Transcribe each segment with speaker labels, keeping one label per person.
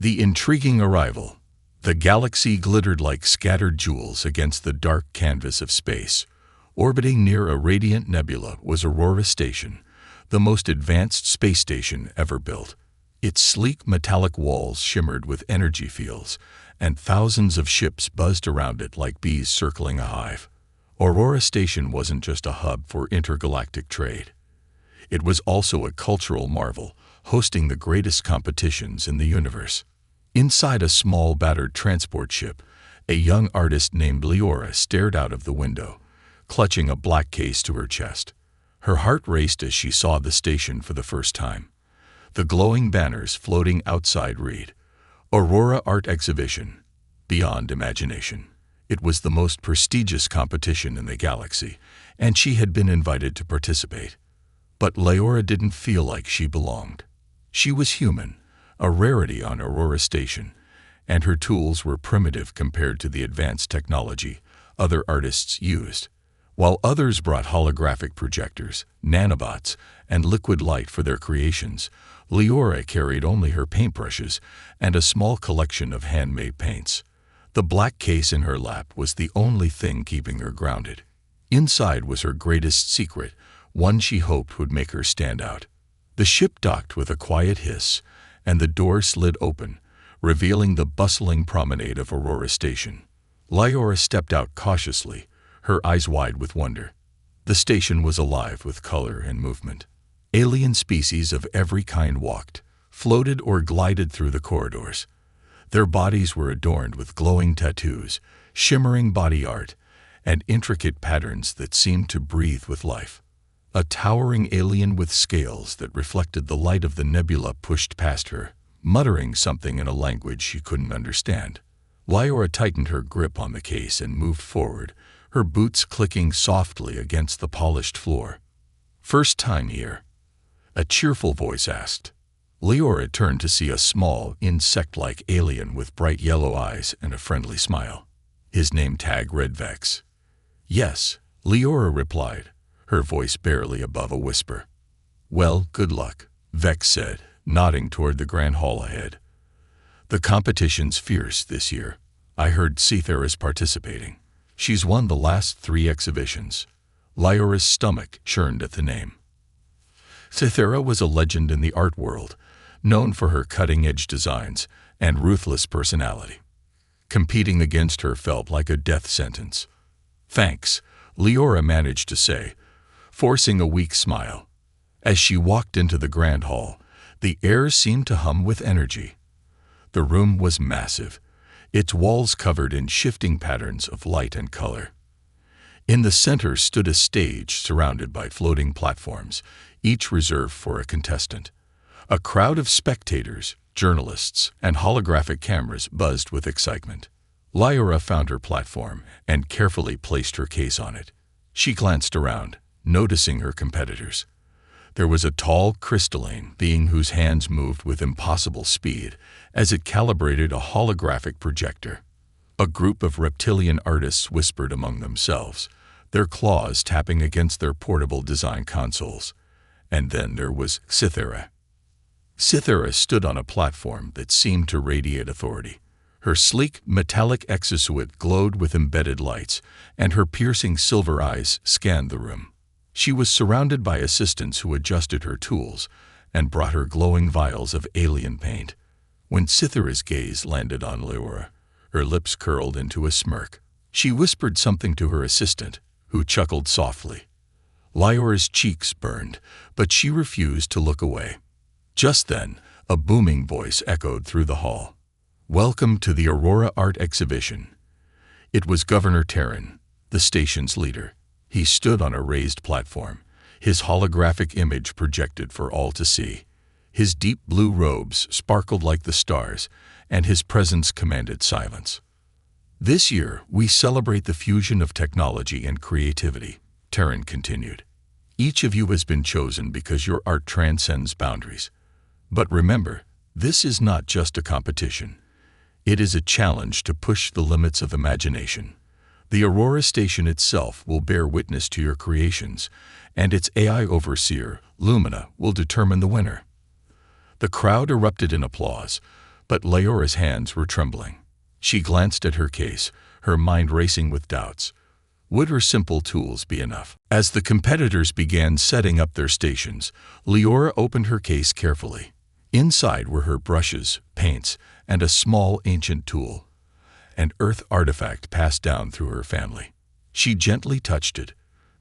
Speaker 1: The intriguing arrival. The galaxy glittered like scattered jewels against the dark canvas of space. Orbiting near a radiant nebula was Aurora Station, the most advanced space station ever built. Its sleek metallic walls shimmered with energy fields, and thousands of ships buzzed around it like bees circling a hive. Aurora Station wasn't just a hub for intergalactic trade. It was also a cultural marvel, hosting the greatest competitions in the universe. Inside a small battered transport ship, a young artist named Leora stared out of the window, clutching a black case to her chest. Her heart raced as she saw the station for the first time. The glowing banners floating outside read, Aurora Art Exhibition, Beyond Imagination. It was the most prestigious competition in the galaxy, and she had been invited to participate. But Leora didn't feel like she belonged. She was human, a rarity on Aurora Station, and her tools were primitive compared to the advanced technology other artists used. While others brought holographic projectors, nanobots, and liquid light for their creations, Leora carried only her paintbrushes and a small collection of handmade paints. The black case in her lap was the only thing keeping her grounded. Inside was her greatest secret, one she hoped would make her stand out. The ship docked with a quiet hiss, and the door slid open, revealing the bustling promenade of Aurora Station. Leora stepped out cautiously, her eyes wide with wonder. The station was alive with color and movement. Alien species of every kind walked, floated or glided through the corridors. Their bodies were adorned with glowing tattoos, shimmering body art, and intricate patterns that seemed to breathe with life. A towering alien with scales that reflected the light of the nebula pushed past her, muttering something in a language she couldn't understand. Leora tightened her grip on the case and moved forward, her boots clicking softly against the polished floor. "First time here?" a cheerful voice asked. Leora turned to see a small, insect-like alien with bright yellow eyes and a friendly smile. His name tag read Vex. "Yes," Leora replied, her voice barely above a whisper. "Well, good luck," Vex said, nodding toward the grand hall ahead. "The competition's fierce this year. I heard Cythera is participating. She's won the last 3 exhibitions." Leora's stomach churned at the name. Cythera was a legend in the art world, known for her cutting-edge designs and ruthless personality. Competing against her felt like a death sentence. "Thanks," Leora managed to say, forcing a weak smile. As she walked into the grand hall, the air seemed to hum with energy. The room was massive, its walls covered in shifting patterns of light and color. In the center stood a stage surrounded by floating platforms, each reserved for a contestant. A crowd of spectators, journalists, and holographic cameras buzzed with excitement. Leora found her platform and carefully placed her case on it. She glanced around, noticing her competitors. There was a tall, crystalline being whose hands moved with impossible speed as it calibrated a holographic projector. A group of reptilian artists whispered among themselves, their claws tapping against their portable design consoles. And then there was Cythera. Cythera stood on a platform that seemed to radiate authority. Her sleek, metallic exosuit glowed with embedded lights, and her piercing silver eyes scanned the room. She was surrounded by assistants who adjusted her tools and brought her glowing vials of alien paint. When Cythera's gaze landed on Leora, her lips curled into a smirk. She whispered something to her assistant, who chuckled softly. Leora's cheeks burned, but she refused to look away. Just then, a booming voice echoed through the hall. "Welcome to the Aurora Art Exhibition." It was Governor Terran, the station's leader. He stood on a raised platform, his holographic image projected for all to see. His deep blue robes sparkled like the stars, and his presence commanded silence. "This year, we celebrate the fusion of technology and creativity," Terran continued. "Each of you has been chosen because your art transcends boundaries. But remember, this is not just a competition. It is a challenge to push the limits of imagination. The Aurora Station itself will bear witness to your creations, and its AI overseer, Lumina, will determine the winner." The crowd erupted in applause, But Leora's hands were trembling. She glanced at her case, her mind racing with doubts. Would her simple tools be enough? As the competitors began setting up their stations, Leora opened her case carefully. Inside were her brushes, paints, and a small ancient tool, an earth artifact passed down through her family. She gently touched it,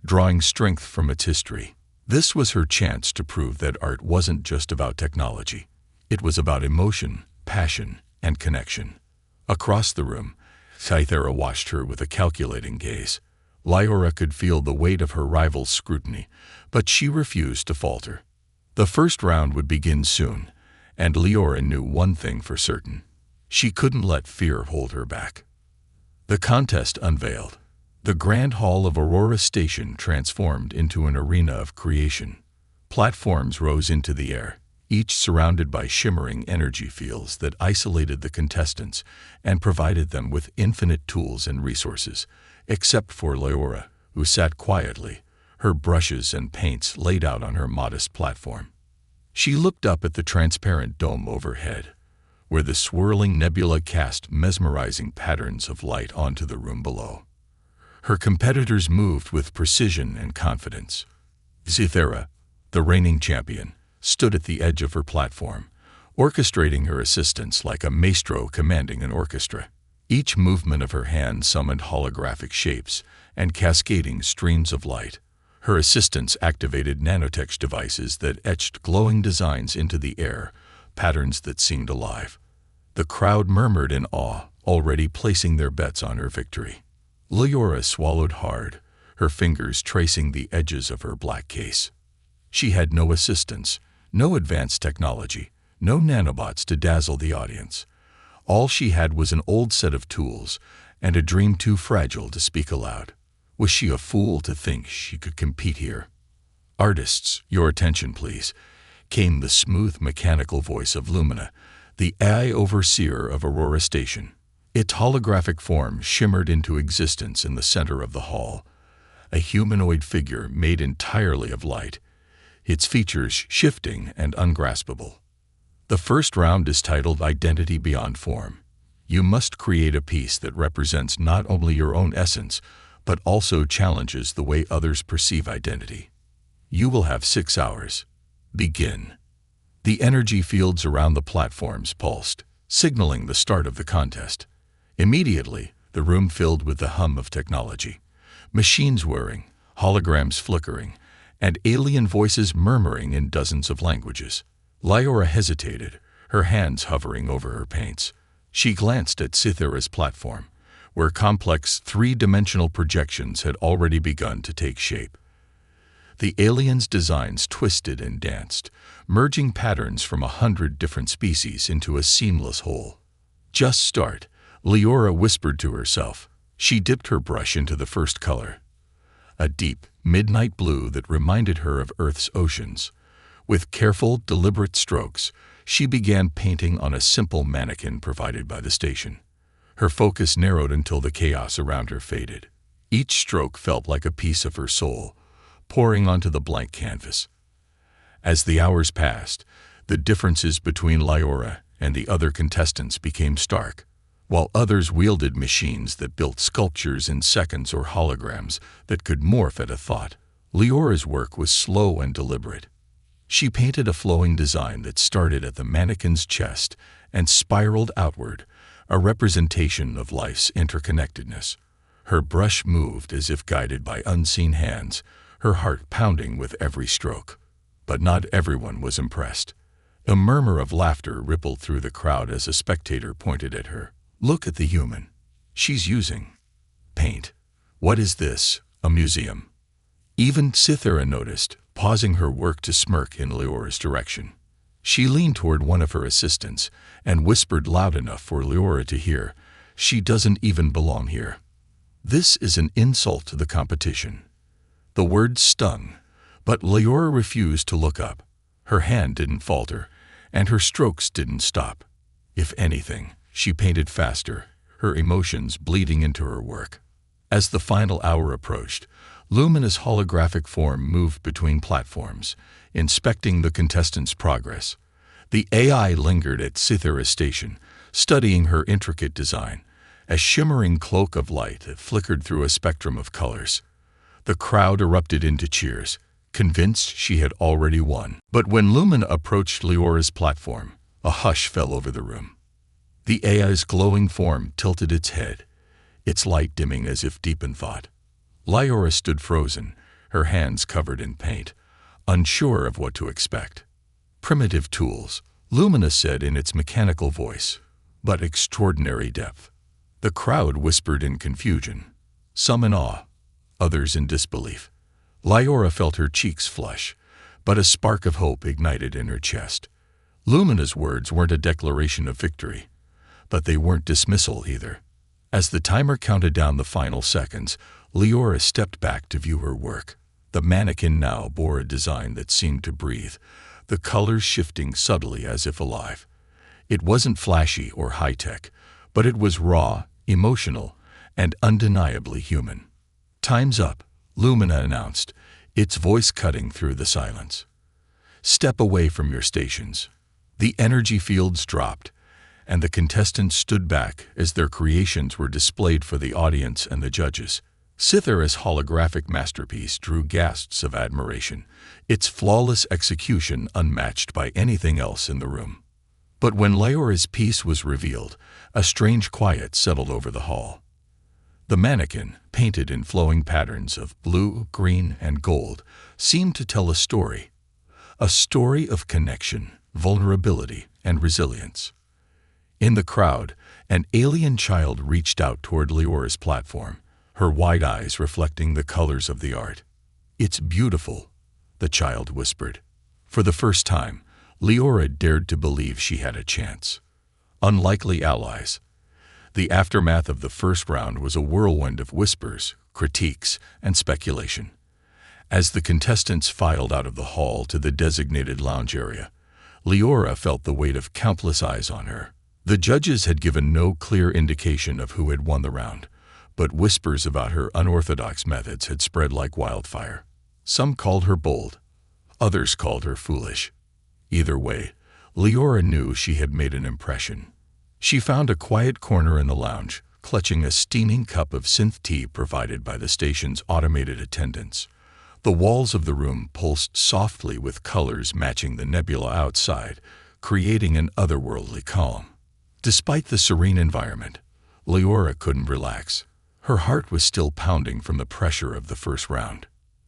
Speaker 1: drawing strength from its history. This was her chance to prove that art wasn't just about technology. It was about emotion, passion, and connection. Across the room, Cythera watched her with a calculating gaze. Leora could feel the weight of her rival's scrutiny, but she refused to falter. The first round would begin soon, and Leora knew one thing for certain. She couldn't let fear hold her back. The contest unveiled. The Grand Hall of Aurora Station transformed into an arena of creation. Platforms rose into the air, each surrounded by shimmering energy fields that isolated the contestants and provided them with infinite tools and resources, except for Leora, who sat quietly, her brushes and paints laid out on her modest platform. She looked up at the transparent dome overhead, where the swirling nebula cast mesmerizing patterns of light onto the room below. Her competitors moved with precision and confidence. Cythera, the reigning champion, stood at the edge of her platform, orchestrating her assistants like a maestro commanding an orchestra. Each movement of her hand summoned holographic shapes and cascading streams of light. Her assistants activated Nanotech devices that etched glowing designs into the air, patterns that seemed alive. The crowd murmured in awe, already placing their bets on her victory. Leora swallowed hard, her fingers tracing the edges of her black case. She had no assistants, no advanced technology, no nanobots to dazzle the audience. All she had was an old set of tools and a dream too fragile to speak aloud. Was she a fool to think she could compete here? "Artists, your attention, please," came the smooth mechanical voice of Lumina, the AI overseer of Aurora Station. Its holographic form shimmered into existence in the center of the hall, a humanoid figure made entirely of light, its features shifting and ungraspable. The first round is titled Identity Beyond Form. You must create a piece that represents not only your own essence, but also challenges the way others perceive identity. You will have 6 hours. Begin. The energy fields around the platforms pulsed, signaling the start of the contest. Immediately, the room filled with the hum of technology. Machines whirring, holograms flickering, and alien voices murmuring in dozens of languages. Leora hesitated, her hands hovering over her paints. She glanced at Cythera's platform, where complex three-dimensional projections had already begun to take shape. The aliens' designs twisted and danced, merging patterns from 100 different species into a seamless whole. "Just start," Leora whispered to herself. She dipped her brush into the first color, a deep, midnight blue that reminded her of Earth's oceans. With careful, deliberate strokes, she began painting on a simple mannequin provided by the station. Her focus narrowed until the chaos around her faded. Each stroke felt like a piece of her soul, pouring onto the blank canvas. As the hours passed, the differences between Leora and the other contestants became stark. While others wielded machines that built sculptures in seconds or holograms that could morph at a thought, Leora's work was slow and deliberate. She painted a flowing design that started at the mannequin's chest and spiraled outward, a representation of life's interconnectedness. Her brush moved as if guided by unseen hands, her heart pounding with every stroke. But not everyone was impressed. A murmur of laughter rippled through the crowd as a spectator pointed at her. "Look at the human. She's using paint. What is this? A museum?" Even Cythera noticed, pausing her work to smirk in Leora's direction. She leaned toward one of her assistants and whispered loud enough for Leora to hear, "She doesn't even belong here." This is an insult to the competition. The words stung, but Leora refused to look up. Her hand didn't falter, and her strokes didn't stop. If anything, she painted faster, her emotions bleeding into her work. As the final hour approached, Lumina's holographic form moved between platforms, inspecting the contestants' progress. The AI lingered at Cythera Station, studying her intricate design, a shimmering cloak of light that flickered through a spectrum of colors. The crowd erupted into cheers, convinced she had already won. But when Lumina approached Leora's platform, a hush fell over the room. The AI's glowing form tilted its head, its light dimming as if deep in thought. Leora stood frozen, her hands covered in paint, unsure of what to expect. "Primitive tools," Lumina said in its mechanical voice, "but extraordinary depth." The crowd whispered in confusion, some in awe, others in disbelief. Leora felt her cheeks flush, but a spark of hope ignited in her chest. Lumina's words weren't a declaration of victory, but they weren't dismissal either. As the timer counted down the final seconds, Leora stepped back to view her work. The mannequin now bore a design that seemed to breathe, the colors shifting subtly as if alive. It wasn't flashy or high-tech, but it was raw, emotional, and undeniably human. "Time's up," Lumina announced, its voice cutting through the silence. "Step away from your stations." The energy fields dropped, and the contestants stood back as their creations were displayed for the audience and the judges. Cythera's holographic masterpiece drew gasps of admiration, its flawless execution unmatched by anything else in the room. But when Leora's piece was revealed, a strange quiet settled over the hall. The mannequin, painted in flowing patterns of blue, green, and gold, seemed to tell a story of connection, vulnerability, and resilience. In the crowd, an alien child reached out toward Leora's platform, her wide eyes reflecting the colors of the art. "It's beautiful," the child whispered. For the first time, Leora dared to believe she had a chance. Unlikely allies. The aftermath of the first round was a whirlwind of whispers, critiques, and speculation. As the contestants filed out of the hall to the designated lounge area, Leora felt the weight of countless eyes on her. The judges had given no clear indication of who had won the round, but whispers about her unorthodox methods had spread like wildfire. Some called her bold, others called her foolish. Either way, Leora knew she had made an impression. She found a quiet corner in the lounge, clutching a steaming cup of synth tea provided by the station's automated attendants. The walls of the room pulsed softly with colors matching the nebula outside, creating an otherworldly calm. Despite the serene environment, Leora couldn't relax. Her heart was still pounding from the pressure of the first round.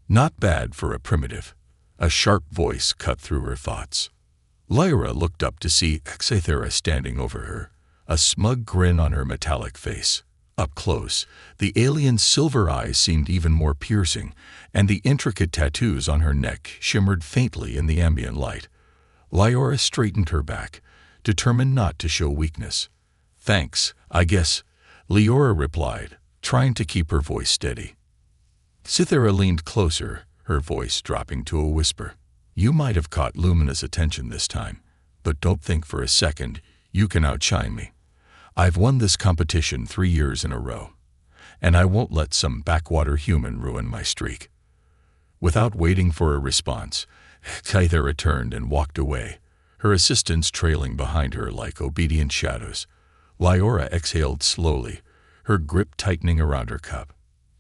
Speaker 1: "Not bad for a primitive," a sharp voice cut through her thoughts. Leora looked up to see Cythera standing over her, a smug grin on her metallic face. Up close, the alien's silver eyes seemed even more piercing, and the intricate tattoos on her neck shimmered faintly in the ambient light. Leora straightened her back, determined not to show weakness. "Thanks, I guess," Leora replied, trying to keep her voice steady. Cythera leaned closer, her voice dropping to a whisper. "You might have caught Lumina's attention this time, but don't think for a second you can outshine me. I've won this competition 3 years in a row, and I won't let some backwater human ruin my streak." Without waiting for a response, Cythera turned and walked away, her assistants trailing behind her like obedient shadows. Leora exhaled slowly, her grip tightening around her cup.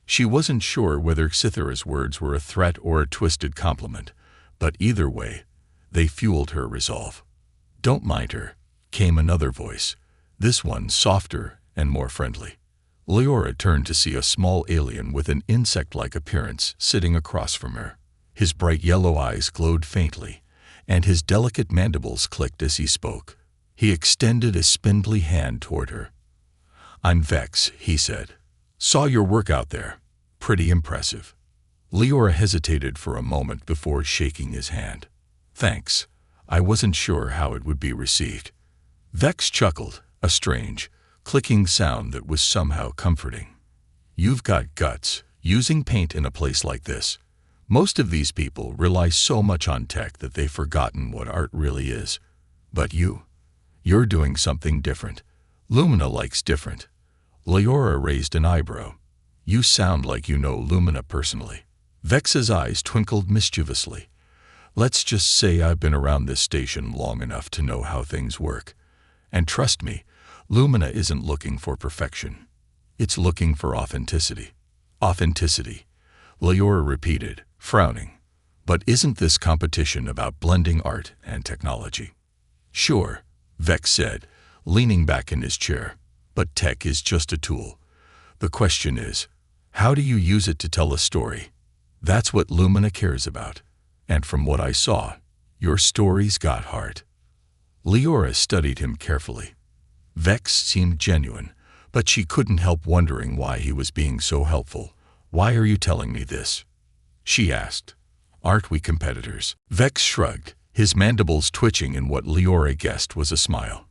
Speaker 1: She wasn't sure whether Cythera's words were a threat or a twisted compliment, but either way, they fueled her resolve. "Don't mind her," came another voice, this one softer and more friendly. Leora turned to see a small alien with an insect-like appearance sitting across from her. His bright yellow eyes glowed faintly, and his delicate mandibles clicked as he spoke. He extended a spindly hand toward her. "I'm Vex," he said. "Saw your work out there. Pretty impressive." Leora hesitated for a moment before shaking his hand. "Thanks. I wasn't sure how it would be received." Vex chuckled, a strange, clicking sound that was somehow comforting. "You've got guts, using paint in a place like this. Most of these people rely so much on tech that they've forgotten what art really is. But you're doing something different. Lumina likes different." Leora raised an eyebrow. "You sound like you know Lumina personally." Vex's eyes twinkled mischievously. Let's just say I've been around this station long enough to know how things work. And trust me, Lumina isn't looking for perfection. It's looking for authenticity. Authenticity, Leora repeated, frowning. But isn't this competition about blending art and technology? Sure, Vex said, leaning back in his chair. But tech is just a tool. The question is, how do you use it to tell a story? That's what Lumina cares about. And from what I saw, your story's got heart. Leora studied him carefully. Vex seemed genuine, but she couldn't help wondering why he was being so helpful. Why are you telling me this? She asked. Aren't we competitors? Vex shrugged, his mandibles twitching in what Leora guessed was a smile.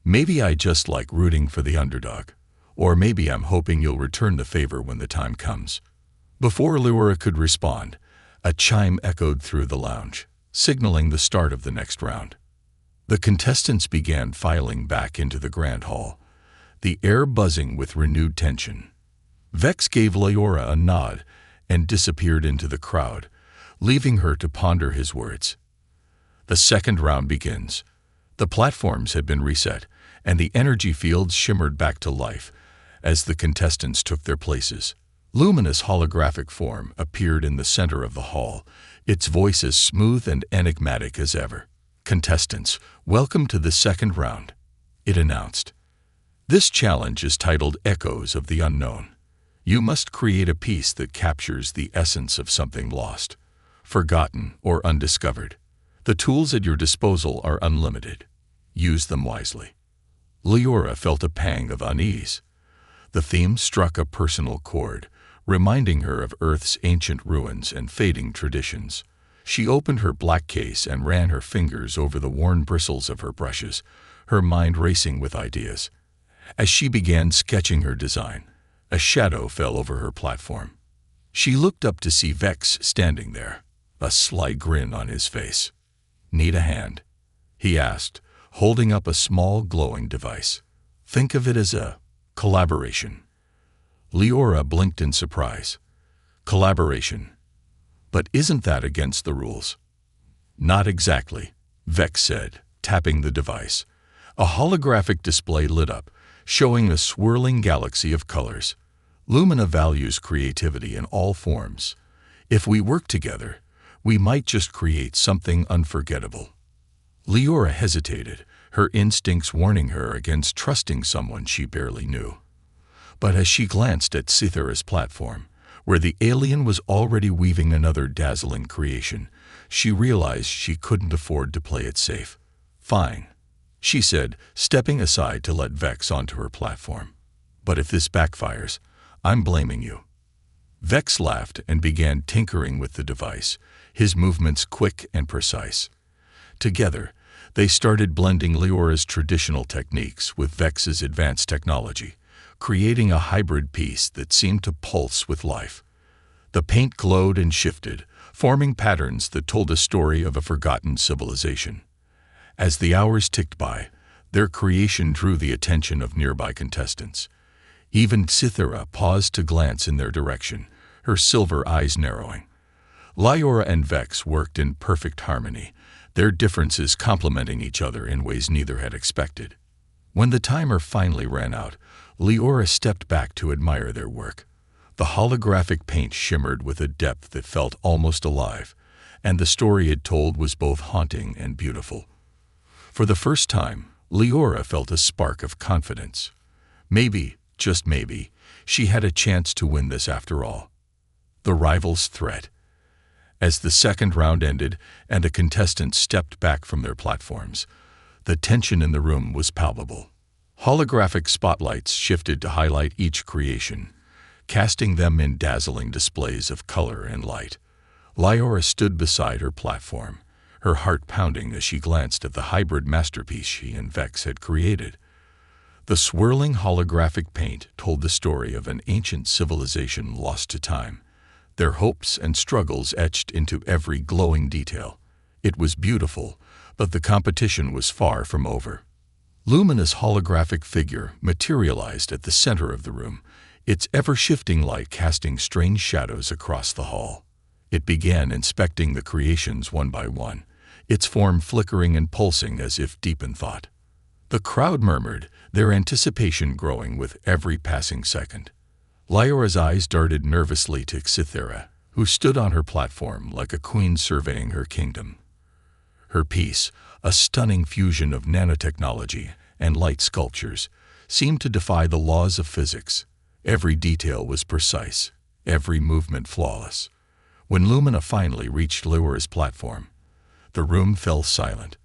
Speaker 1: Maybe I just like rooting for the underdog. Or maybe I'm hoping you'll return the favor when the time comes. Before Leora could respond, a chime echoed through the lounge, signaling the start of the next round. The contestants began filing back into the grand hall, the air buzzing with renewed tension. Vex gave Leora a nod and disappeared into the crowd, leaving her to ponder his words. The second round begins. The platforms had been reset, and the energy fields shimmered back to life as the contestants took their places. Luminous holographic form appeared in the center of the hall, its voice as smooth and enigmatic as ever. Contestants, welcome to the second round, it announced. This challenge is titled Echoes of the Unknown. You must create a piece that captures the essence of something lost, forgotten, or undiscovered. The tools at your disposal are unlimited. Use them wisely. Leora felt a pang of unease. The theme struck a personal chord, reminding her of Earth's ancient ruins and fading traditions. She opened her black case and ran her fingers over the worn bristles of her brushes, her mind racing with ideas. As she began sketching her design, a shadow fell over her platform. She looked up to see Vex standing there, a sly grin on his face. Need a hand? He asked, holding up a small glowing device. Think of it as a collaboration. Leora blinked in surprise. Collaboration. But isn't that against the rules? Not exactly, Vex said, tapping the device. A holographic display lit up, showing a swirling galaxy of colors. Lumina values creativity in all forms. If we work together, we might just create something unforgettable. Leora hesitated, her instincts warning her against trusting someone she barely knew. But as she glanced at Cythera's platform, where the alien was already weaving another dazzling creation, she realized she couldn't afford to play it safe. Fine, she said, stepping aside to let Vex onto her platform. But if this backfires, I'm blaming you. Vex laughed and began tinkering with the device, his movements quick and precise. Together, they started blending Leora's traditional techniques with Vex's advanced technology, creating a hybrid piece that seemed to pulse with life. The paint glowed and shifted, forming patterns that told a story of a forgotten civilization. As the hours ticked by, their creation drew the attention of nearby contestants. Even Cythera paused to glance in their direction, her silver eyes narrowing. Leora and Vex worked in perfect harmony, their differences complementing each other in ways neither had expected. When the timer finally ran out, Leora stepped back to admire their work. The holographic paint shimmered with a depth that felt almost alive, and the story it told was both haunting and beautiful. For the first time, Leora felt a spark of confidence. Maybe, just maybe, she had a chance to win this after all. The rival's threat. As the second round ended and the contestants stepped back from their platforms, the tension in the room was palpable. Holographic spotlights shifted to highlight each creation, casting them in dazzling displays of color and light. Leora stood beside her platform, her heart pounding as she glanced at the hybrid masterpiece she and Vex had created. The swirling holographic paint told the story of an ancient civilization lost to time, their hopes and struggles etched into every glowing detail. It was beautiful, but the competition was far from over. Luminous holographic figure materialized at the center of the room, its ever-shifting light casting strange shadows across the hall. It began inspecting the creations one by one, its form flickering and pulsing as if deep in thought. The crowd murmured, their anticipation growing with every passing second. Lyora's eyes darted nervously to Cythera, who stood on her platform like a queen surveying her kingdom. Her piece, a stunning fusion of nanotechnology and light sculptures, seemed to defy the laws of physics. Every detail was precise, every movement flawless. When Lumina finally reached Lyora's platform, the room fell silent.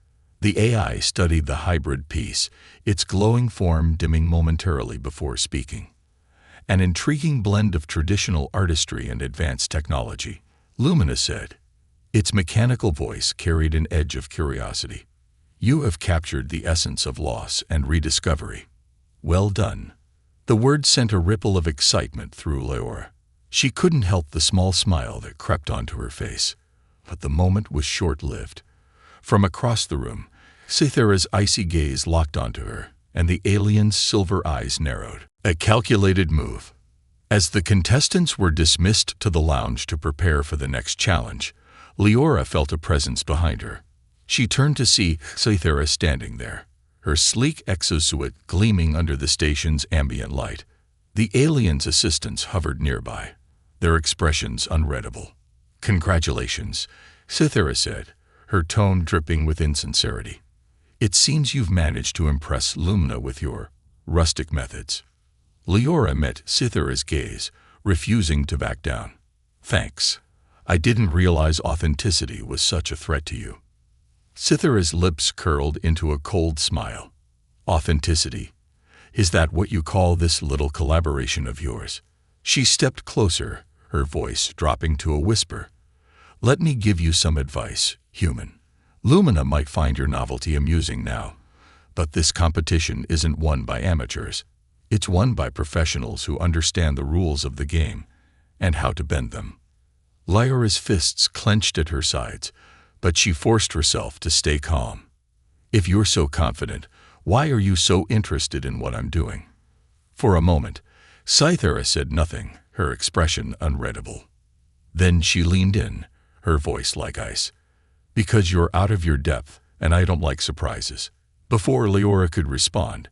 Speaker 1: The AI studied the hybrid piece, its glowing form dimming momentarily before speaking. An intriguing blend of traditional artistry and advanced technology, Lumina said. Its mechanical voice carried an edge of curiosity. You have captured the essence of loss and rediscovery. Well done. The words sent a ripple of excitement through Lyora. She couldn't help the small smile that crept onto her face. But the moment was short-lived. From across the room, Cythera's icy gaze locked onto her, and the alien's silver eyes narrowed. A calculated move. As the contestants were dismissed to the lounge to prepare for the next challenge, Lyora felt a presence behind her. She turned to see Cythera standing there, her sleek exosuit gleaming under the station's ambient light. The alien's assistants hovered nearby, their expressions unreadable. Congratulations, Cythera said, her tone dripping with insincerity. It seems you've managed to impress Lumina with your rustic methods. Lyora met Cythera's gaze, refusing to back down. Thanks. I didn't realize authenticity was such a threat to you. Cythera's lips curled into a cold smile. Authenticity? Is that what you call this little collaboration of yours? She stepped closer, her voice dropping to a whisper. Let me give you some advice, human. Lumina might find your novelty amusing now, but this competition isn't won by amateurs. It's won by professionals who understand the rules of the game and how to bend them. Lyora's fists clenched at her sides, but she forced herself to stay calm. If you're so confident, why are you so interested in what I'm doing? For a moment, Cythera said nothing, her expression unreadable. Then she leaned in, her voice like ice. Because you're out of your depth, and I don't like surprises. Before Lyora could respond,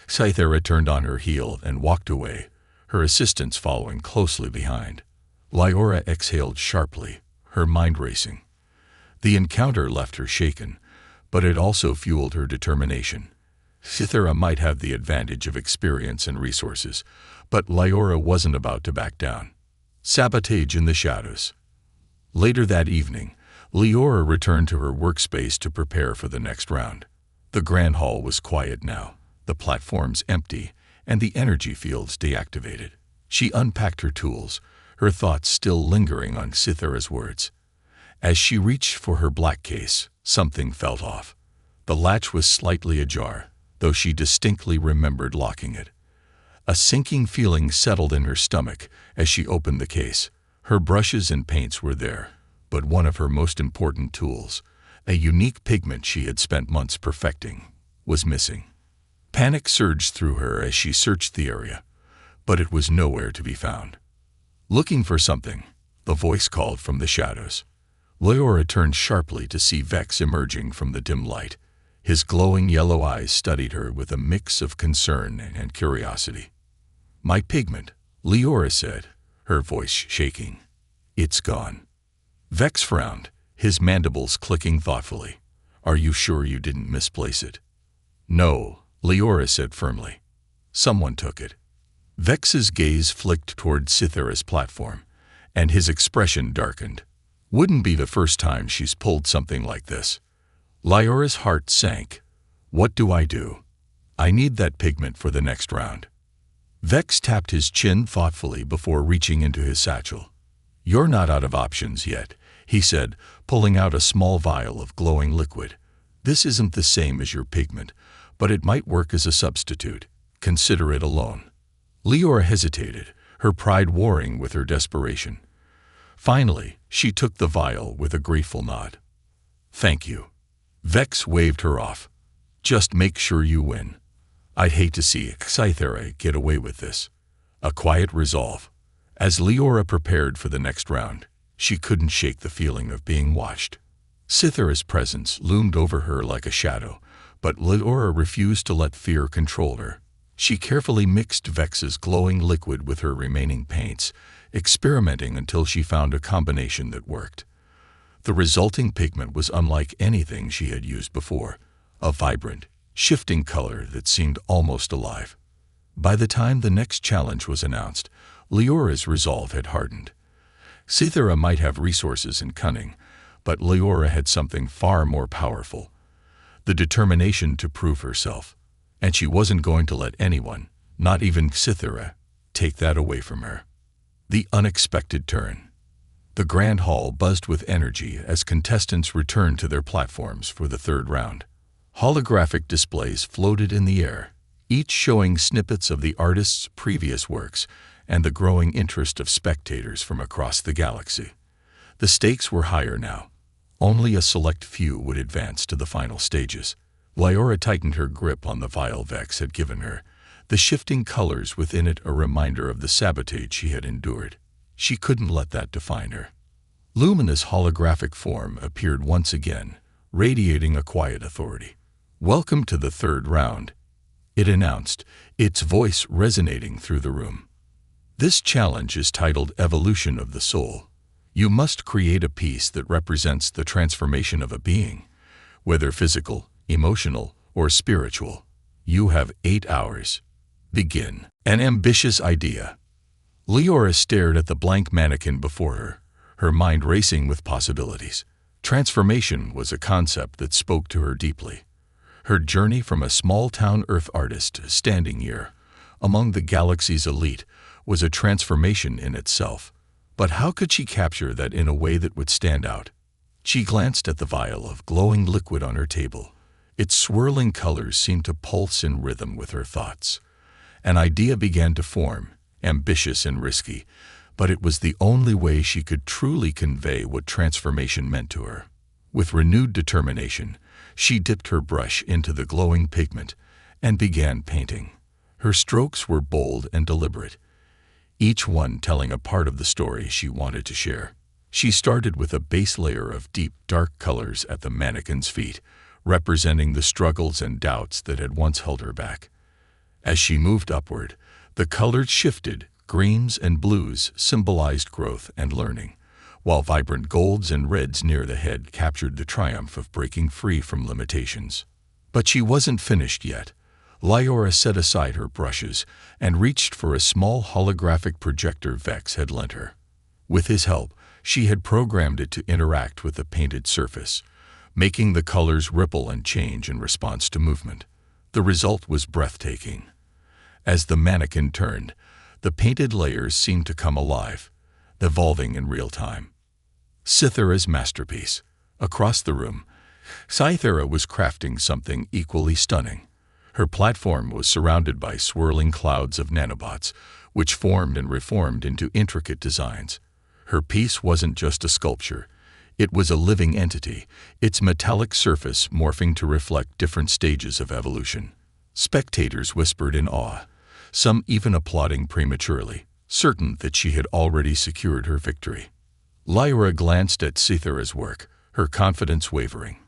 Speaker 1: Cythera turned on her heel and walked away, her assistants following closely behind. Lyora exhaled sharply, her mind racing. The encounter left her shaken, but it also fueled her determination. Cythera might have the advantage of experience and resources, but Lyora wasn't about to back down. Sabotage in the shadows. Later that evening, Lyora returned to her workspace to prepare for the next round. The grand hall was quiet now, the platforms empty, and the energy fields deactivated. She unpacked her tools, her thoughts still lingering on Cythera's words. As she reached for her black case, something felt off. The latch was slightly ajar, though she distinctly remembered locking it. A sinking feeling settled in her stomach as she opened the case. Her brushes and paints were there, but one of her most important tools, a unique pigment she had spent months perfecting, was missing. Panic surged through her as she searched the area, but it was nowhere to be found. Looking for something, the voice called from the shadows. Lyora turned sharply to see Vex emerging from the dim light. His glowing yellow eyes studied her with a mix of concern and curiosity. My pigment, Lyora said, her voice shaking. It's gone. Vex frowned, his mandibles clicking thoughtfully. Are you sure you didn't misplace it? No, Lyora said firmly. Someone took it. Vex's gaze flicked toward Cythera's platform, and his expression darkened. Wouldn't be the first time she's pulled something like this. Lyora's heart sank. What do? I need that pigment for the next round. Vex tapped his chin thoughtfully before reaching into his satchel. You're not out of options yet, he said, pulling out a small vial of glowing liquid. This isn't the same as your pigment, but it might work as a substitute. Consider it alone. Lyora hesitated, her pride warring with her desperation. Finally, she took the vial with a grateful nod. Thank you. Vex waved her off. Just make sure you win. I'd hate to see Cythera get away with this. A quiet resolve. As Lyora prepared for the next round, She couldn't shake the feeling of being watched. Cythera's presence loomed over her like a shadow, but Leora refused to let fear control her. She carefully mixed Vex's glowing liquid with her remaining paints, experimenting until she found a combination that worked. The resulting pigment was unlike anything she had used before, a vibrant, shifting color that seemed almost alive. By the time the next challenge was announced, Leora's resolve had hardened. Cythera might have resources and cunning, but Leora had something far more powerful: the determination to prove herself. And she wasn't going to let anyone, not even Cythera, take that away from her. The unexpected turn. The grand hall buzzed with energy as contestants returned to their platforms for the third round. Holographic displays floated in the air, each showing snippets of the artist's previous works and the growing interest of spectators from across the galaxy. The stakes were higher now. Only a select few would advance to the final stages. Leora tightened her grip on the vial Vex had given her, the shifting colors within it a reminder of the sabotage she had endured. She couldn't let that define her. Luminous holographic form appeared once again, radiating a quiet authority. "Welcome to the third round," it announced, its voice resonating through the room. "This challenge is titled Evolution of the Soul. You must create a piece that represents the transformation of a being, whether physical, emotional, or spiritual. You have 8 hours. Begin." An ambitious idea. Leora stared at the blank mannequin before her mind racing with possibilities. Transformation was a concept that spoke to her deeply. Her journey from a small-town Earth artist standing here, among the galaxy's elite, was a transformation in itself. But how could she capture that in a way that would stand out? She glanced at the vial of glowing liquid on her table. Its swirling colors seemed to pulse in rhythm with her thoughts. An idea began to form, ambitious and risky, but it was the only way she could truly convey what transformation meant to her. With renewed determination, she dipped her brush into the glowing pigment and began painting. Her strokes were bold and deliberate, each one telling a part of the story she wanted to share. She started with a base layer of deep, dark colors at the mannequin's feet, representing the struggles and doubts that had once held her back. As she moved upward, the colors shifted. Greens and blues symbolized growth and learning, while vibrant golds and reds near the head captured the triumph of breaking free from limitations. But she wasn't finished yet. Leora set aside her brushes and reached for a small holographic projector Vex had lent her. With his help, she had programmed it to interact with the painted surface, making the colors ripple and change in response to movement. The result was breathtaking. As the mannequin turned, the painted layers seemed to come alive, evolving in real time. Cythera's masterpiece. Across the room, Cythera was crafting something equally stunning. Her platform was surrounded by swirling clouds of nanobots, which formed and reformed into intricate designs. Her piece wasn't just a sculpture. It was a living entity, its metallic surface morphing to reflect different stages of evolution. Spectators whispered in awe, some even applauding prematurely, certain that she had already secured her victory. Leora glanced at Cythera's work, her confidence wavering.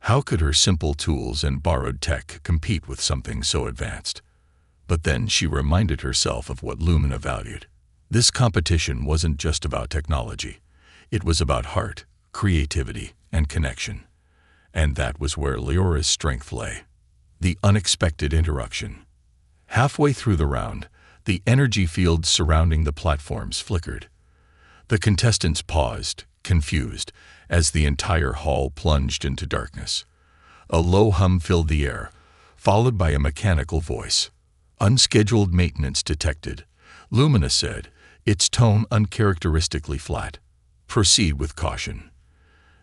Speaker 1: How could her simple tools and borrowed tech compete with something so advanced? But then she reminded herself of what Lumina valued. This competition wasn't just about technology. It was about heart, creativity, and connection. And that was where Leora's strength lay. The unexpected interruption. Halfway through the round, the energy fields surrounding the platforms flickered. The contestants paused, confused, as the entire hall plunged into darkness. A low hum filled the air, followed by a mechanical voice. "Unscheduled maintenance detected," Lumina said, its tone uncharacteristically flat. "Proceed with caution."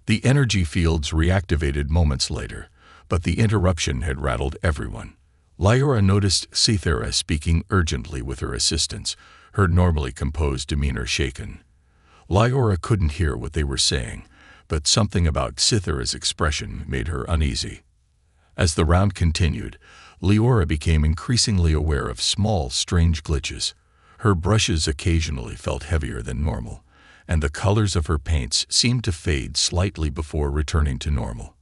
Speaker 1: The energy fields reactivated moments later, but the interruption had rattled everyone. Leora noticed Cythera speaking urgently with her assistants, her normally composed demeanor shaken. Leora couldn't hear what they were saying, but something about Cythera's expression made her uneasy. As the round continued, Leora became increasingly aware of small, strange glitches. Her brushes occasionally felt heavier than normal, and the colors of her paints seemed to fade slightly before returning to normal.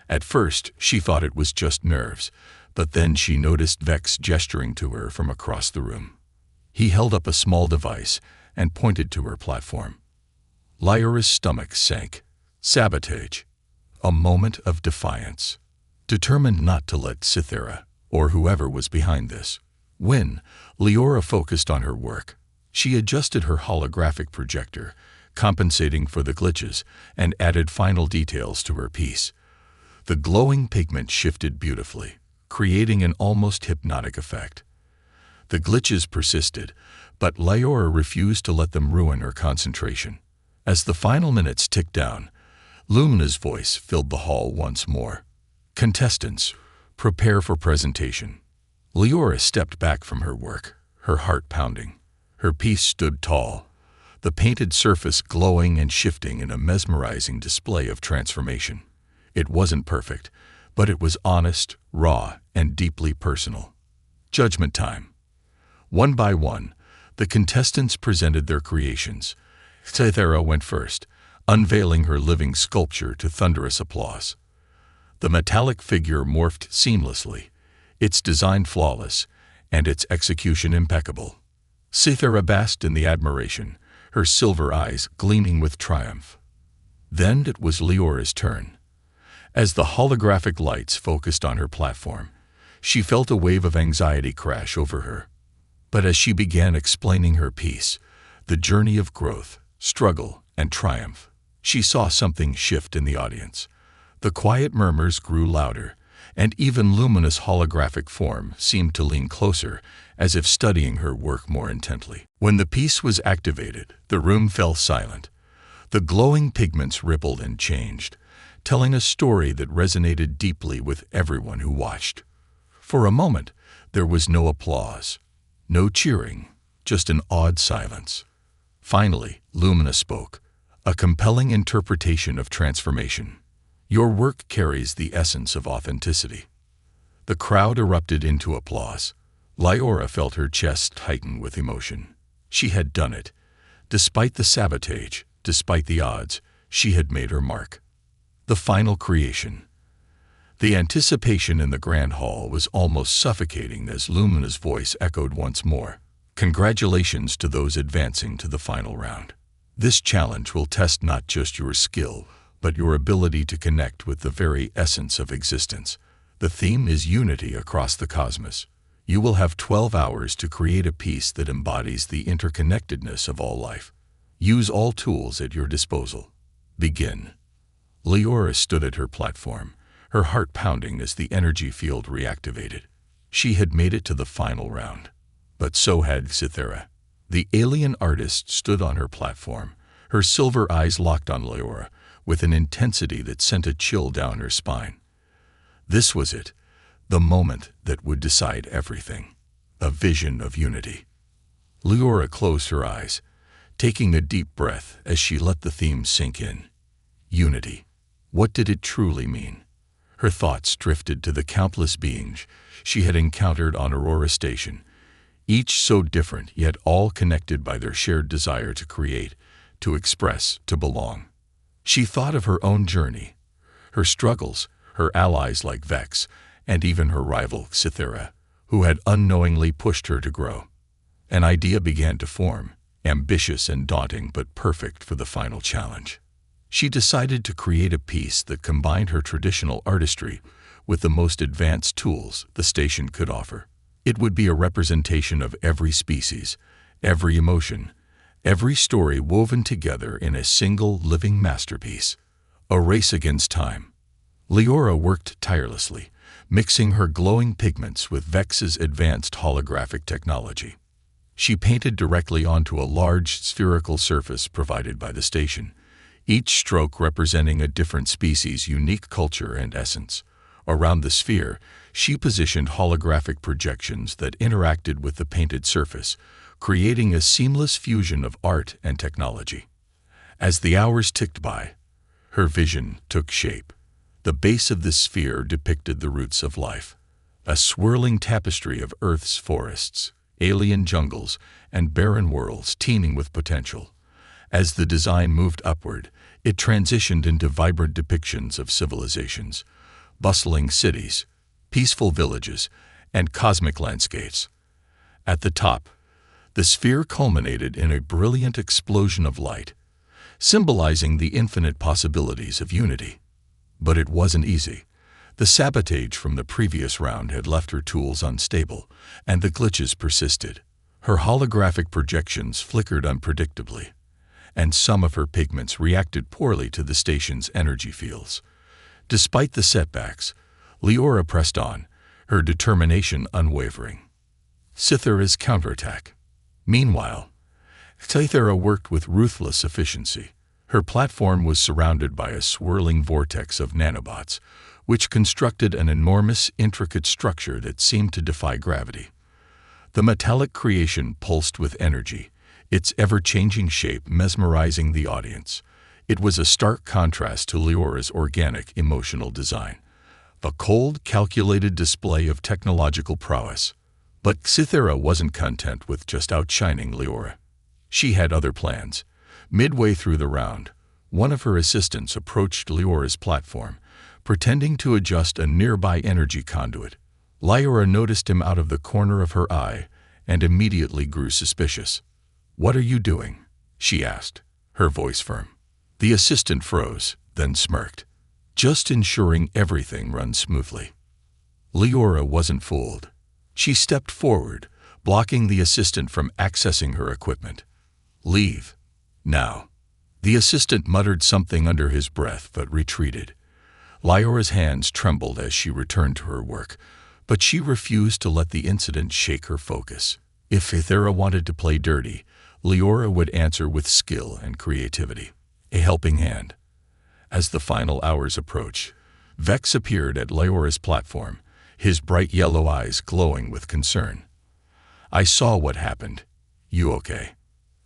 Speaker 1: At first, she thought it was just nerves, but then she noticed Vex gesturing to her from across the room. He held up a small device and pointed to her platform. Lyora's stomach sank. Sabotage. A moment of defiance. Determined not to let Cythera, or whoever was behind this, win, Lyora focused on her work. She adjusted her holographic projector, compensating for the glitches, and added final details to her piece. The glowing pigment shifted beautifully, creating an almost hypnotic effect. The glitches persisted, but Lyora refused to let them ruin her concentration. As the final minutes ticked down, Lumina's voice filled the hall once more. "Contestants, prepare for presentation." Lyora stepped back from her work, her heart pounding. Her piece stood tall, the painted surface glowing and shifting in a mesmerizing display of transformation. It wasn't perfect, but it was honest, raw, and deeply personal. Judgment time. One by one, the contestants presented their creations. Cythera went first, unveiling her living sculpture to thunderous applause. The metallic figure morphed seamlessly, its design flawless, and its execution impeccable. Cythera basked in the admiration, her silver eyes gleaming with triumph. Then it was Lyora's turn. As the holographic lights focused on her platform, she felt a wave of anxiety crash over her. But as she began explaining her piece, the journey of growth, struggle, and triumph, she saw something shift in the audience. The quiet murmurs grew louder, and even Lumina's holographic form seemed to lean closer, as if studying her work more intently. When the piece was activated, the room fell silent. The glowing pigments rippled and changed, telling a story that resonated deeply with everyone who watched. For a moment, there was no applause, no cheering, just an awed silence. Finally, Lumina spoke, a compelling interpretation of transformation. "Your work carries the essence of authenticity." The crowd erupted into applause. Lyora felt her chest tighten with emotion. She had done it. Despite the sabotage, despite the odds, she had made her mark. The final creation. The anticipation in the grand hall was almost suffocating as Lumina's voice echoed once more. "Congratulations to those advancing to the final round. This challenge will test not just your skill, but your ability to connect with the very essence of existence. The theme is unity across the cosmos. You will have 12 hours to create a piece that embodies the interconnectedness of all life. Use all tools at your disposal. Begin." Lyora stood at her platform, her heart pounding as the energy field reactivated. She had made it to the final round. But so had Cythera. The alien artist stood on her platform, her silver eyes locked on Lyora, with an intensity that sent a chill down her spine. This was it, the moment that would decide everything. A vision of unity. Lyora closed her eyes, taking a deep breath as she let the theme sink in. Unity. What did it truly mean? Her thoughts drifted to the countless beings she had encountered on Aurora Station, each so different yet all connected by their shared desire to create, to express, to belong. She thought of her own journey, her struggles, her allies like Vex, and even her rival, Cythera, who had unknowingly pushed her to grow. An idea began to form, ambitious and daunting but perfect for the final challenge. She decided to create a piece that combined her traditional artistry with the most advanced tools the station could offer. It would be a representation of every species, every emotion, every story woven together in a single living masterpiece. A race against time. Lyora worked tirelessly, mixing her glowing pigments with Vex's advanced holographic technology. She painted directly onto a large spherical surface provided by the station, each stroke representing a different species' unique culture and essence. Around the sphere, she positioned holographic projections that interacted with the painted surface, creating a seamless fusion of art and technology. As the hours ticked by, her vision took shape. The base of the sphere depicted the roots of life, a swirling tapestry of Earth's forests, alien jungles, and barren worlds teeming with potential. As the design moved upward, it transitioned into vibrant depictions of civilizations, bustling cities, peaceful villages, and cosmic landscapes. At the top, the sphere culminated in a brilliant explosion of light, symbolizing the infinite possibilities of unity. But it wasn't easy. The sabotage from the previous round had left her tools unstable, and the glitches persisted. Her holographic projections flickered unpredictably, and some of her pigments reacted poorly to the station's energy fields. Despite the setbacks, Leora pressed on, her determination unwavering. Cythera's counterattack. Meanwhile, Cythera worked with ruthless efficiency. Her platform was surrounded by a swirling vortex of nanobots, which constructed an enormous, intricate structure that seemed to defy gravity. The metallic creation pulsed with energy, its ever-changing shape mesmerizing the audience. It was a stark contrast to Leora's organic, emotional design, a cold, calculated display of technological prowess. But Cythera wasn't content with just outshining Leora. She had other plans. Midway through the round, one of her assistants approached Leora's platform, pretending to adjust a nearby energy conduit. Leora noticed him out of the corner of her eye and immediately grew suspicious. "What are you doing?" she asked, her voice firm. The assistant froze, then smirked. "Just ensuring everything runs smoothly." Leora wasn't fooled. She stepped forward, blocking the assistant from accessing her equipment. "Leave. Now." The assistant muttered something under his breath but retreated. Leora's hands trembled as she returned to her work, but she refused to let the incident shake her focus. If Cythera wanted to play dirty, Leora would answer with skill and creativity. A helping hand. As the final hours approached, Vex appeared at Leora's platform, his bright yellow eyes glowing with concern. "I saw what happened. You okay?"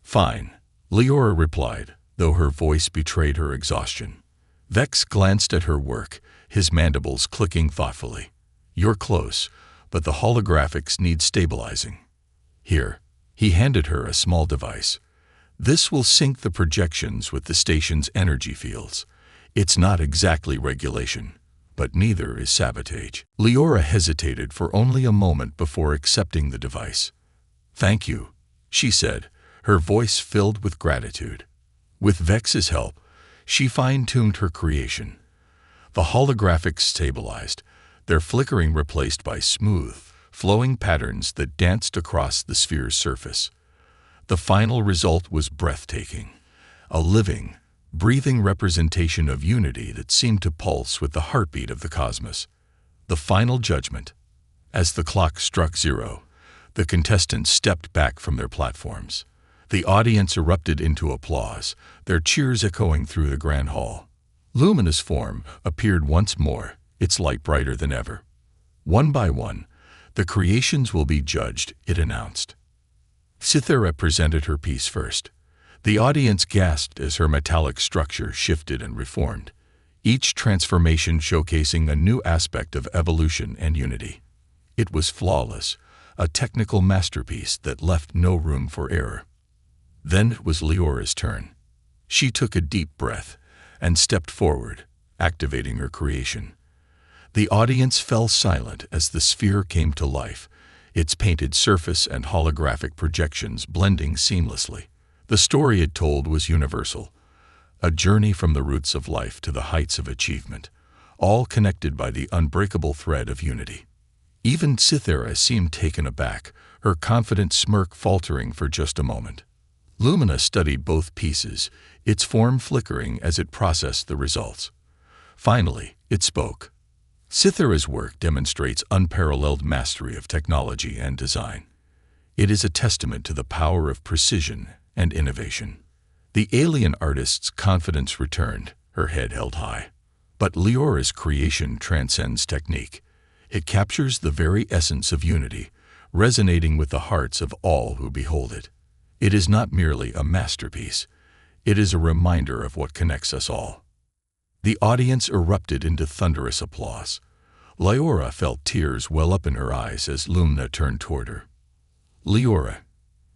Speaker 1: "Fine," Leora replied, though her voice betrayed her exhaustion. Vex glanced at her work, his mandibles clicking thoughtfully. "You're close, but the holographics need stabilizing. Here." He handed her a small device. "This will sync the projections with the station's energy fields. It's not exactly regulation, but neither is sabotage." Leora hesitated for only a moment before accepting the device. "Thank you," she said, her voice filled with gratitude. With Vex's help, she fine-tuned her creation. The holographics stabilized, their flickering replaced by smooth, flowing patterns that danced across the sphere's surface. The final result was breathtaking, a living, breathing representation of unity that seemed to pulse with the heartbeat of the cosmos. The final judgment. As the clock struck 0, the contestants stepped back from their platforms. The audience erupted into applause, their cheers echoing through the grand hall. Luminous form appeared once more, its light brighter than ever. One by one, the creations will be judged, it announced. Cythera presented her piece first. The audience gasped as her metallic structure shifted and reformed, each transformation showcasing a new aspect of evolution and unity. It was flawless, a technical masterpiece that left no room for error. Then it was Leora's turn. She took a deep breath and stepped forward, activating her creation. The audience fell silent as the sphere came to life, its painted surface and holographic projections blending seamlessly. The story it told was universal, a journey from the roots of life to the heights of achievement, all connected by the unbreakable thread of unity. Even Cythera seemed taken aback, her confident smirk faltering for just a moment. Lumina studied both pieces, its form flickering as it processed the results. Finally, it spoke. Cythera's work demonstrates unparalleled mastery of technology and design. It is a testament to the power of precision and innovation. The alien artist's confidence returned, her head held high. But Leora's creation transcends technique. It captures the very essence of unity, resonating with the hearts of all who behold it. It is not merely a masterpiece. It is a reminder of what connects us all. The audience erupted into thunderous applause. Leora felt tears well up in her eyes as Lumina turned toward her. "Leora,"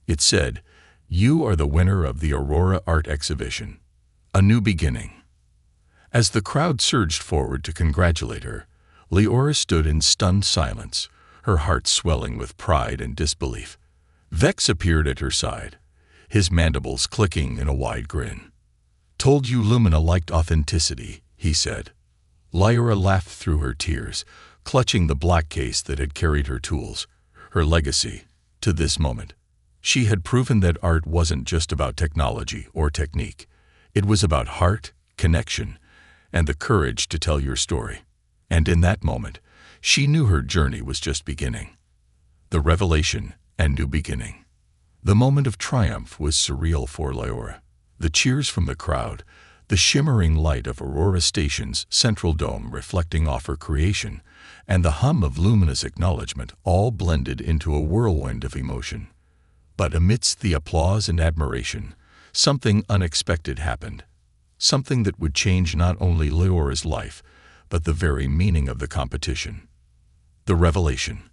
Speaker 1: it said, You are the winner of the Aurora Art Exhibition. A new beginning. As the crowd surged forward to congratulate her, Leora stood in stunned silence, her heart swelling with pride and disbelief. Vex appeared at her side, his mandibles clicking in a wide grin. "Told you Lumina liked authenticity," he said. Leora laughed through her tears, clutching the black case that had carried her tools, her legacy, to this moment. She had proven that art wasn't just about technology or technique. It was about heart, connection, and the courage to tell your story. And in that moment, she knew her journey was just beginning. The revelation and new beginning. The moment of triumph was surreal for Leora. The cheers from the crowd, the shimmering light of Aurora Station's central dome reflecting off her creation, and the hum of Lumina's acknowledgement all blended into a whirlwind of emotion. But amidst the applause and admiration, something unexpected happened. Something that would change not only Leora's life, but the very meaning of the competition. The revelation.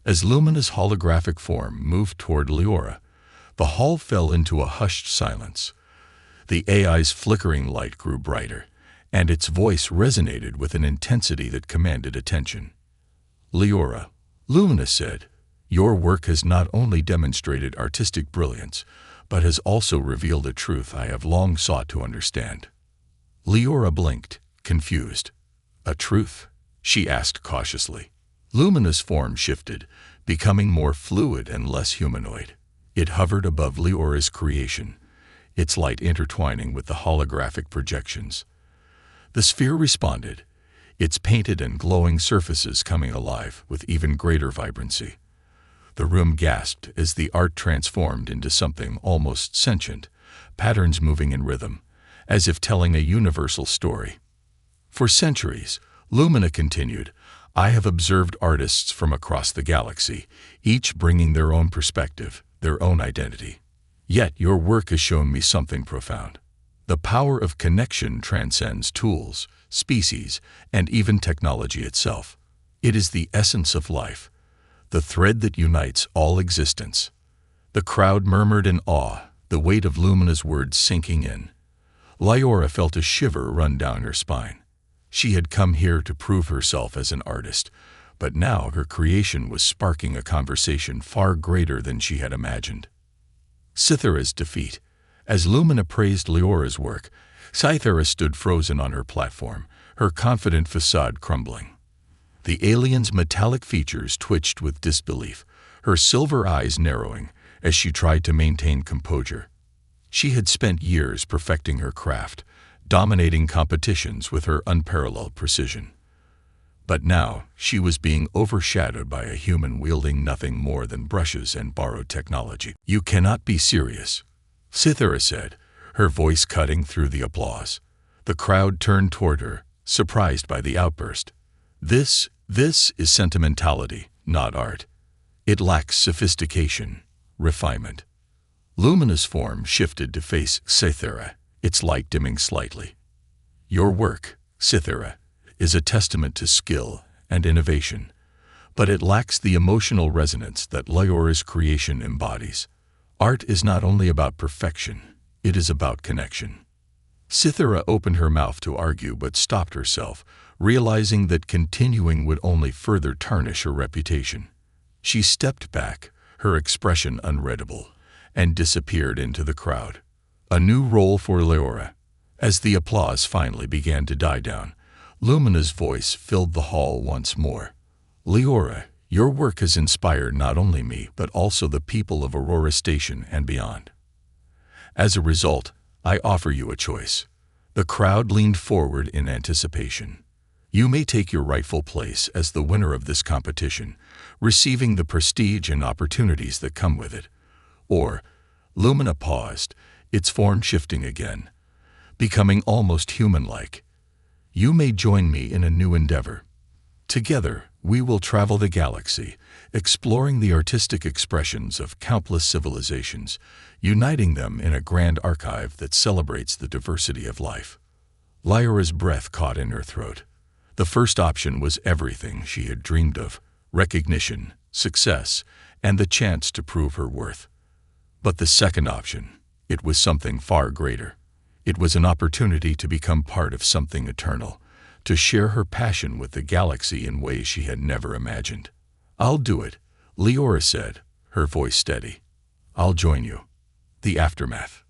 Speaker 1: As Lumina's holographic form moved toward Leora, the hall fell into a hushed silence. The AI's flickering light grew brighter, and its voice resonated with an intensity that commanded attention. "Leora," Lumina said, "your work has not only demonstrated artistic brilliance, but has also revealed a truth I have long sought to understand." Leora blinked, confused. "A truth?" she asked cautiously. Lumina's form shifted, becoming more fluid and less humanoid. It hovered above Leora's creation, its light intertwining with the holographic projections. The sphere responded, its painted and glowing surfaces coming alive with even greater vibrancy. The room gasped as the art transformed into something almost sentient, patterns moving in rhythm, as if telling a universal story. "For centuries," Lumina continued, "I have observed artists from across the galaxy, each bringing their own perspective, their own identity. Yet your work has shown me something profound. The power of connection transcends tools, species, and even technology itself. It is the essence of life, the thread that unites all existence." The crowd murmured in awe, the weight of Lumina's words sinking in. Leora felt a shiver run down her spine. She had come here to prove herself as an artist, but now her creation was sparking a conversation far greater than she had imagined. Cythera's defeat. As Lumina praised Leora's work, Cythera stood frozen on her platform, her confident facade crumbling. The alien's metallic features twitched with disbelief, her silver eyes narrowing as she tried to maintain composure. She had spent years perfecting her craft, dominating competitions with her unparalleled precision. But now she was being overshadowed by a human wielding nothing more than brushes and borrowed technology. "You cannot be serious," Cythera said, her voice cutting through the applause. The crowd turned toward her, surprised by the outburst. This is sentimentality, not art. It lacks sophistication, refinement." Lumina's form shifted to face Cythera, its light dimming slightly. "Your work, Cythera, is a testament to skill and innovation, but it lacks the emotional resonance that Leora's creation embodies. Art is not only about perfection, it is about connection." Cythera opened her mouth to argue but stopped herself, realizing that continuing would only further tarnish her reputation. She stepped back, her expression unreadable, and disappeared into the crowd. A new role for Leora. As the applause finally began to die down, Lumina's voice filled the hall once more. "Leora, your work has inspired not only me but also the people of Aurora Station and beyond. As a result, I offer you a choice." The crowd leaned forward in anticipation. "You may take your rightful place as the winner of this competition, receiving the prestige and opportunities that come with it. Or," Lumina paused, its form shifting again, becoming almost human-like, "you may join me in a new endeavor. Together, we will travel the galaxy, exploring the artistic expressions of countless civilizations, uniting them in a grand archive that celebrates the diversity of life." Leora's breath caught in her throat. The first option was everything she had dreamed of: recognition, success, and the chance to prove her worth. But the second option, it was something far greater. It was an opportunity to become part of something eternal, to share her passion with the galaxy in ways she had never imagined. "I'll do it," Leora said, her voice steady. "I'll join you." The aftermath.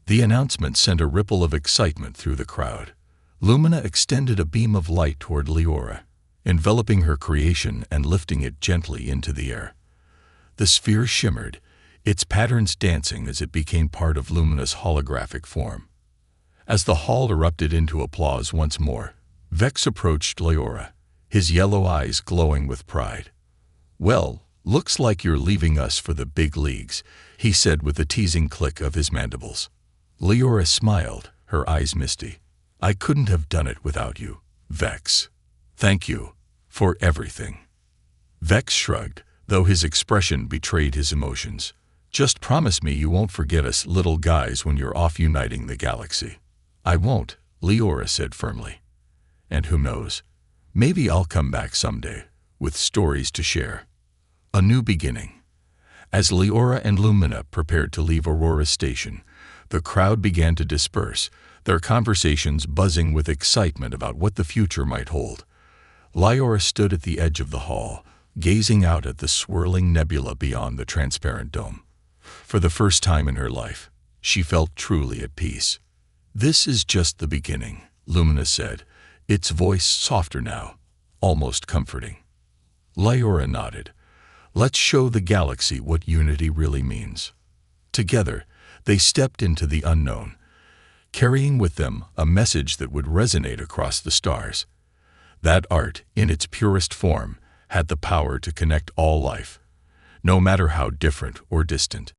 Speaker 1: The announcement sent a ripple of excitement through the crowd. Lumina extended a beam of light toward Leora, enveloping her creation and lifting it gently into the air. The sphere shimmered, its patterns dancing as it became part of Lumina's holographic form. As the hall erupted into applause once more, Vex approached Leora, his yellow eyes glowing with pride. "Well, looks like you're leaving us for the big leagues," he said with a teasing click of his mandibles. Leora smiled, her eyes misty. "I couldn't have done it without you, Vex. Thank you for everything." Vex shrugged, though his expression betrayed his emotions. "Just promise me you won't forget us little guys when you're off uniting the galaxy." "I won't," Leora said firmly. "And who knows, maybe I'll come back someday, with stories to share." A new beginning. As Leora and Lumina prepared to leave Aurora Station, the crowd began to disperse, their conversations buzzing with excitement about what the future might hold. Leora stood at the edge of the hall, gazing out at the swirling nebula beyond the transparent dome. For the first time in her life, she felt truly at peace. "This is just the beginning," Lumina said, its voice softer now, almost comforting. Leora nodded. "Let's show the galaxy what unity really means." Together, they stepped into the unknown, carrying with them a message that would resonate across the stars. That art, in its purest form, had the power to connect all life, no matter how different or distant.